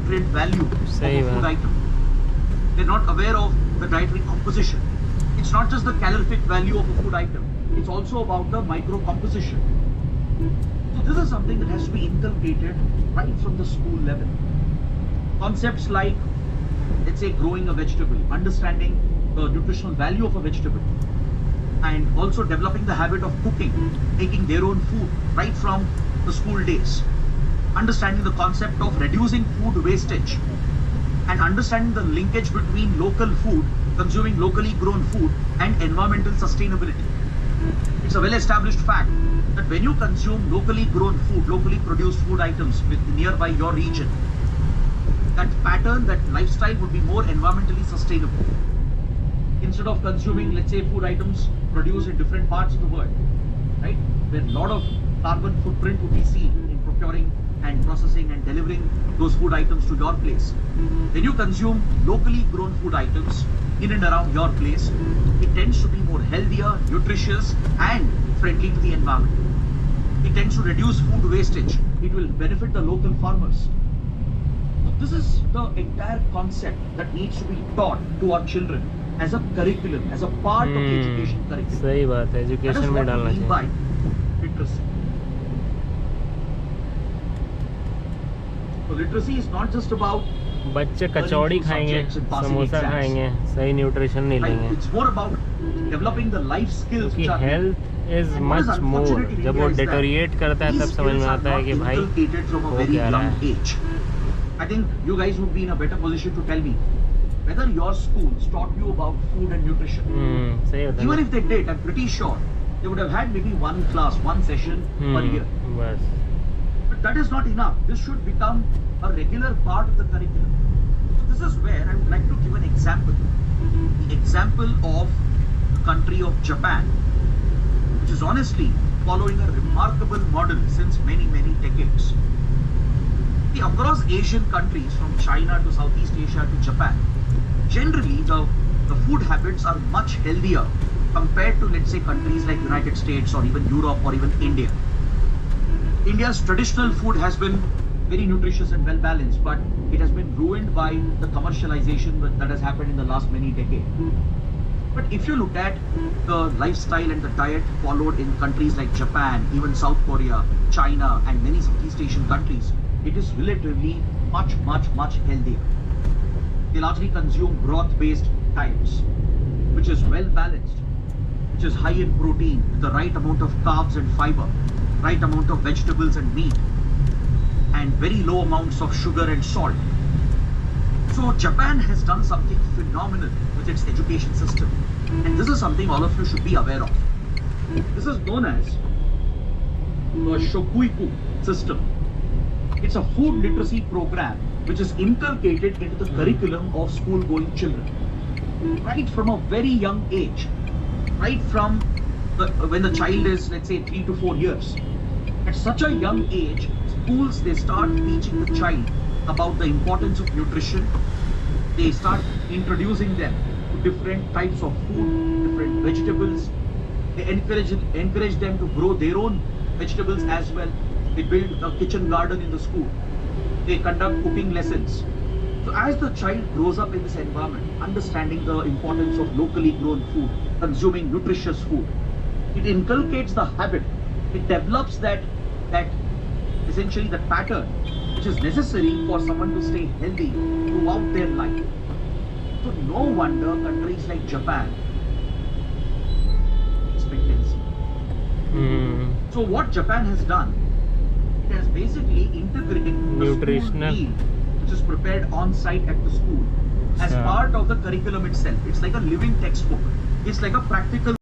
nutrient value of a food item. They're not aware of the dietary composition. It's not just the calorific value of a food item. It's also about the micro composition. So this is something that has to be inculcated right from the school level. Concepts like, let's say, growing a vegetable, understanding the nutritional value of a vegetable, and also developing the habit of cooking, making their own food right from the school days. Understanding the concept of reducing food wastage, and understanding the linkage between local food, consuming locally grown food, and environmental sustainability. It's a well-established fact that when you consume locally grown food, locally produced food items with nearby your region, that pattern, that lifestyle would be more environmentally sustainable. Instead of consuming, let's say, food items produced in different parts of the world, right, where a lot of carbon footprint would be seen in procuring and processing and delivering those food items to your place. When you consume locally grown food items in and around your place, it tends to be more healthier, nutritious, and friendly to the environment. It tends to reduce food wastage. It will benefit the local farmers. So this is the entire concept that needs to be taught to our children as a curriculum, as a part of the education curriculum. सही बात है, education में डालना चाहिए. By literacy. So literacy is not just about बच्चे कचौड़ी खाएंगे, समोसा खाएंगे, सही न्यूट्रिशन नहीं लेंगे. It's more about developing the life skills. कि हेल्थ इज मच मोर. जब वो डिटोरिएट करता है तब समझ में आता है कि भाई वो क्या रहा है. I think you guys would be in a better position to tell me whether your schools taught you about food and nutrition. सही होता है. Even if they did, I'm pretty sure they would have had maybe one class, one session per year. बस. But that is not enough. This should become a regular part of the curriculum. So this is where I would like to give an example. The example of the country of Japan, which is honestly following a remarkable model since many, many decades. See, across Asian countries, from China to Southeast Asia to Japan, generally the food habits are much healthier compared to, let's say, countries like United States or even Europe or even India. India's traditional food has been very nutritious and well balanced, but it has been ruined by the commercialization that has happened in the last many decades. But if you look at the lifestyle and the diet followed in countries like Japan, even South Korea, China, and many Southeast Asian countries, it is relatively much healthier. They largely consume broth-based diets, which is well balanced, which is high in protein, with the right amount of carbs and fiber, right amount of vegetables and meat, and very low amounts of sugar and salt. So Japan has done something phenomenal with its education system, and this is something all of you should be aware of. This is known as the Shokuiku system. It's a food literacy program which is inculcated into the curriculum of school-going children right from a very young age, right from when the child is, let's say, 3 to 4 years. At such a young age, schools, they start teaching the child about the importance of nutrition. They start introducing them to different types of food, different vegetables. They encourage them to grow their own vegetables as well. They build a kitchen garden in the school. They conduct cooking lessons. So as the child grows up in this environment, understanding the importance of locally grown food, consuming nutritious food, it inculcates the habit. It develops that essentially the pattern which is necessary for someone to stay healthy throughout their life. So no wonder countries like Japan expectancy. So what Japan has done, it has basically integrated the school meal which is prepared on site at the school as part of the curriculum itself. It's like a living textbook. It's like a practical